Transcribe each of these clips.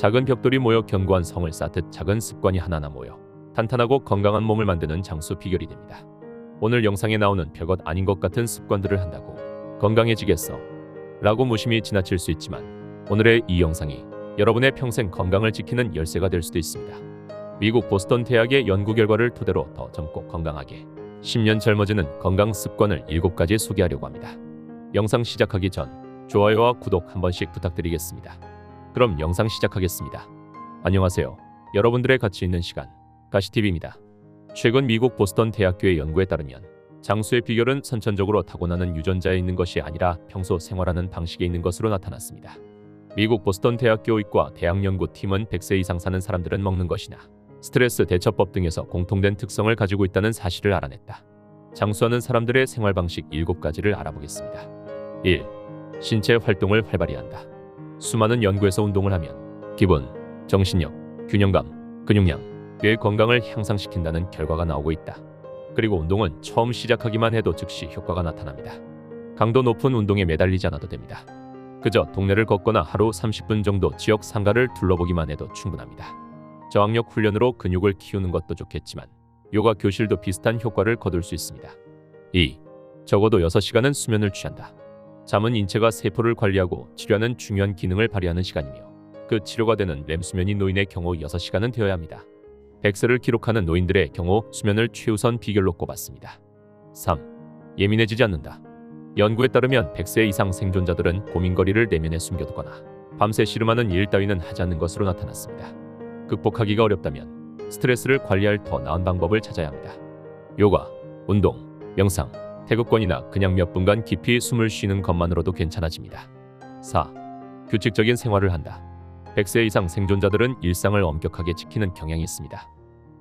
작은 벽돌이 모여 견고한 성을 쌓듯 작은 습관이 하나하나 모여 탄탄하고 건강한 몸을 만드는 장수 비결이 됩니다. 오늘 영상에 나오는 별것 아닌 것 같은 습관들을 한다고 건강해지겠어? 라고 무심히 지나칠 수 있지만 오늘의 이 영상이 여러분의 평생 건강을 지키는 열쇠가 될 수도 있습니다. 미국 보스턴 대학의 연구 결과를 토대로 더 젊고 건강하게 10년 젊어지는 건강 습관을 7가지 소개하려고 합니다. 영상 시작하기 전 좋아요와 구독 한 번씩 부탁드리겠습니다. 그럼 영상 시작하겠습니다. 안녕하세요. 여러분들의 가치 있는 시간 가시TV입니다. 최근 미국 보스턴 대학교의 연구에 따르면 장수의 비결은 선천적으로 타고나는 유전자에 있는 것이 아니라 평소 생활하는 방식에 있는 것으로 나타났습니다. 미국 보스턴 대학교 의과 대학연구팀은 100세 이상 사는 사람들은 먹는 것이나 스트레스 대처법 등에서 공통된 특성을 가지고 있다는 사실을 알아냈다. 장수하는 사람들의 생활 방식 7가지를 알아보겠습니다. 1. 신체 활동을 활발히 한다. 수많은 연구에서 운동을 하면 기분, 정신력, 균형감, 근육량, 뇌 건강을 향상시킨다는 결과가 나오고 있다. 그리고 운동은 처음 시작하기만 해도 즉시 효과가 나타납니다. 강도 높은 운동에 매달리지 않아도 됩니다. 그저 동네를 걷거나 하루 30분 정도 지역 상가를 둘러보기만 해도 충분합니다. 저항력 훈련으로 근육을 키우는 것도 좋겠지만 요가 교실도 비슷한 효과를 거둘 수 있습니다. 2. 적어도 6시간은 수면을 취한다. 잠은 인체가 세포를 관리하고 치료하는 중요한 기능을 발휘하는 시간이며 그 치료가 되는 렘 수면이 노인의 경우 6시간은 되어야 합니다. 백세를 기록하는 노인들의 경우 수면을 최우선 비결로 꼽았습니다. 3. 예민해지지 않는다. 연구에 따르면 100세 이상 생존자들은 고민거리를 내면에 숨겨두거나 밤새 씨름하는 일 따위는 하지 않는 것으로 나타났습니다. 극복하기가 어렵다면 스트레스를 관리할 더 나은 방법을 찾아야 합니다. 요가, 운동, 명상, 태극권이나 그냥 몇 분간 깊이 숨을 쉬는 것만으로도 괜찮아집니다. 4. 규칙적인 생활을 한다. 100세 이상 생존자들은 일상을 엄격하게 지키는 경향이 있습니다.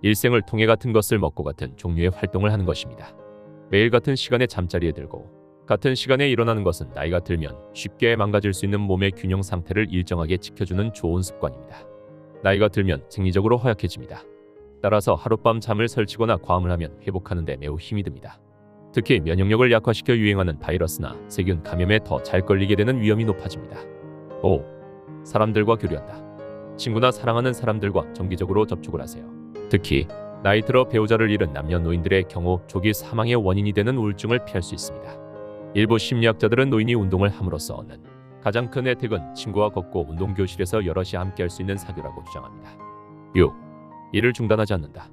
일생을 통해 같은 것을 먹고 같은 종류의 활동을 하는 것입니다. 매일 같은 시간에 잠자리에 들고 같은 시간에 일어나는 것은 나이가 들면 쉽게 망가질 수 있는 몸의 균형 상태를 일정하게 지켜주는 좋은 습관입니다. 나이가 들면 생리적으로 허약해집니다. 따라서 하룻밤 잠을 설치거나 과음을 하면 회복하는 데 매우 힘이 듭니다. 특히 면역력을 약화시켜 유행하는 바이러스나 세균 감염에 더 잘 걸리게 되는 위험이 높아집니다. 5. 사람들과 교류한다. 친구나 사랑하는 사람들과 정기적으로 접촉을 하세요. 특히 나이 들어 배우자를 잃은 남녀노인들의 경우 조기 사망의 원인이 되는 우울증을 피할 수 있습니다. 일부 심리학자들은 노인이 운동을 함으로써 얻는 가장 큰 혜택은 친구와 걷고 운동교실에서 여럿이 함께 할 수 있는 사교라고 주장합니다. 6. 일을 중단하지 않는다.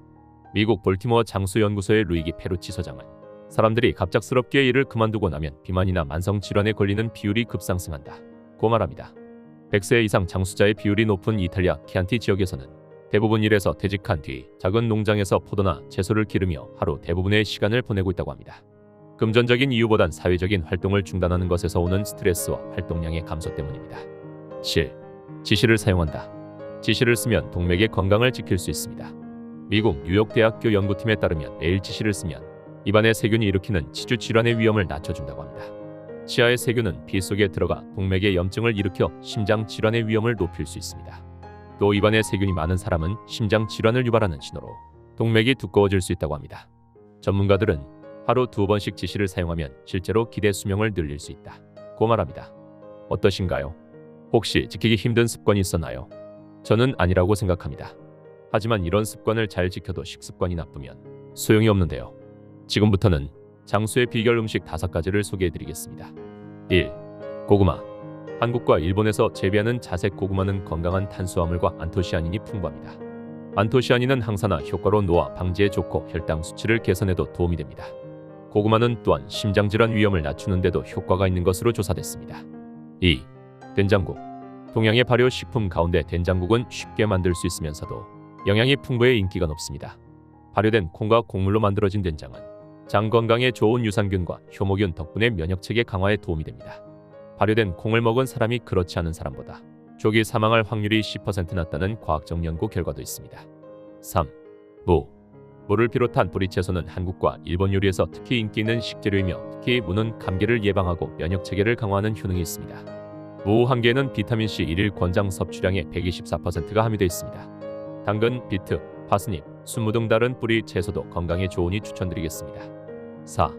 미국 볼티모어 장수연구소의 루이기 페루치 서장은 사람들이 갑작스럽게 일을 그만두고 나면 비만이나 만성질환에 걸리는 비율이 급상승한다 고 말합니다. 100세 이상 장수자의 비율이 높은 이탈리아 키안티 지역에서는 대부분 일에서 퇴직한 뒤 작은 농장에서 포도나 채소를 기르며 하루 대부분의 시간을 보내고 있다고 합니다. 금전적인 이유보단 사회적인 활동을 중단하는 것에서 오는 스트레스와 활동량의 감소 때문입니다. 7. 지시를 사용한다. 지시를 쓰면 동맥의 건강을 지킬 수 있습니다. 미국 뉴욕대학교 연구팀에 따르면 매일 지시를 쓰면 입안의 세균이 일으키는 치주 질환의 위험을 낮춰준다고 합니다. 치아의 세균은 피 속에 들어가 동맥의 염증을 일으켜 심장 질환의 위험을 높일 수 있습니다. 또 입안에 세균이 많은 사람은 심장 질환을 유발하는 신호로 동맥이 두꺼워질 수 있다고 합니다. 전문가들은 하루 2번씩 지시를 사용하면 실제로 기대 수명을 늘릴 수 있다 고 말합니다. 어떠신가요? 혹시 지키기 힘든 습관이 있었나요? 저는 아니라고 생각합니다. 하지만 이런 습관을 잘 지켜도 식습관이 나쁘면 소용이 없는데요. 지금부터는 장수의 비결 음식 5가지를 소개해드리겠습니다. 1. 고구마. 한국과 일본에서 재배하는 자색 고구마는 건강한 탄수화물과 안토시아닌이 풍부합니다. 안토시아닌은 항산화 효과로 노화 방지에 좋고 혈당 수치를 개선에도 도움이 됩니다. 고구마는 또한 심장질환 위험을 낮추는 데도 효과가 있는 것으로 조사됐습니다. 2. 된장국. 동양의 발효식품 가운데 된장국은 쉽게 만들 수 있으면서도 영양이 풍부해 인기가 높습니다. 발효된 콩과 곡물로 만들어진 된장은 장 건강에 좋은 유산균과 효모균 덕분에 면역체계 강화에 도움이 됩니다. 발효된 콩을 먹은 사람이 그렇지 않은 사람보다 조기 사망할 확률이 10% 낮다는 과학적 연구 결과도 있습니다. 3. 무. 무를 비롯한 뿌리채소는 한국과 일본 요리에서 특히 인기 있는 식재료이며 특히 무는 감기를 예방하고 면역체계를 강화하는 효능이 있습니다. 무 한 개에는 비타민C 1일 권장 섭취량의 124%가 함유되어 있습니다. 당근, 비트, 파스닙, 순무 등 다른 뿌리 채소도 건강에 좋으니 추천드리겠습니다. 4.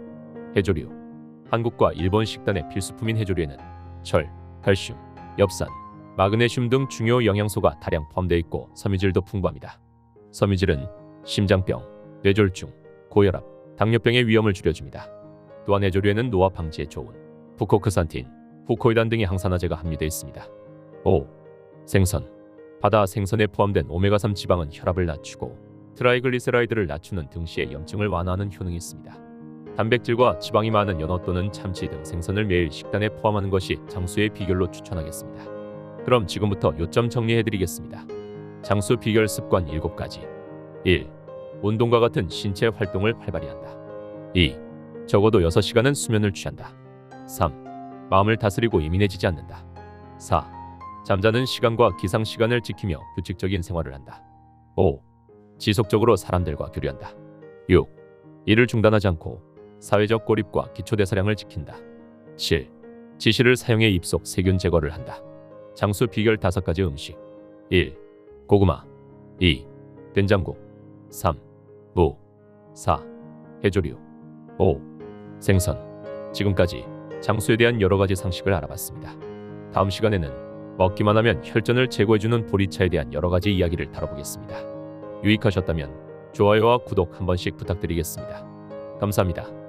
해조류. 한국과 일본 식단의 필수품인 해조류에는 철, 칼슘, 엽산, 마그네슘 등 중요 영양소가 다량 포함되어 있고 섬유질도 풍부합니다. 섬유질은 심장병, 뇌졸중, 고혈압, 당뇨병의 위험을 줄여줍니다. 또한 해조류에는 노화 방지에 좋은 후코크산틴, 후코이단 등의 항산화제가 함유되어 있습니다. 5. 생선. 바다 생선에 포함된 오메가3 지방은 혈압을 낮추고 트라이글리세라이드를 낮추는 등시의 염증을 완화하는 효능이 있습니다. 단백질과 지방이 많은 연어 또는 참치 등 생선을 매일 식단에 포함하는 것이 장수의 비결로 추천하겠습니다. 그럼 지금부터 요점 정리해드리겠습니다. 장수 비결 습관 7가지. 1. 운동과 같은 신체 활동을 활발히 한다. 2. 적어도 6시간은 수면을 취한다. 3. 마음을 다스리고 예민해지지 않는다. 4. 잠자는 시간과 기상 시간을 지키며 규칙적인 생활을 한다. 5. 지속적으로 사람들과 교류한다. 6. 일을 중단하지 않고 사회적 고립과 기초대사량을 지킨다. 7. 지시를 사용해 입속 세균 제거를 한다. 장수 비결 5가지 음식. 1. 고구마. 2. 된장국. 3. 무. 4. 해조류. 5. 생선. 지금까지 장수에 대한 여러 가지 상식을 알아봤습니다. 다음 시간에는 먹기만 하면 혈전을 제거해주는 보리차에 대한 여러 가지 이야기를 다뤄보겠습니다. 유익하셨다면 좋아요와 구독 한 번씩 부탁드리겠습니다. 감사합니다.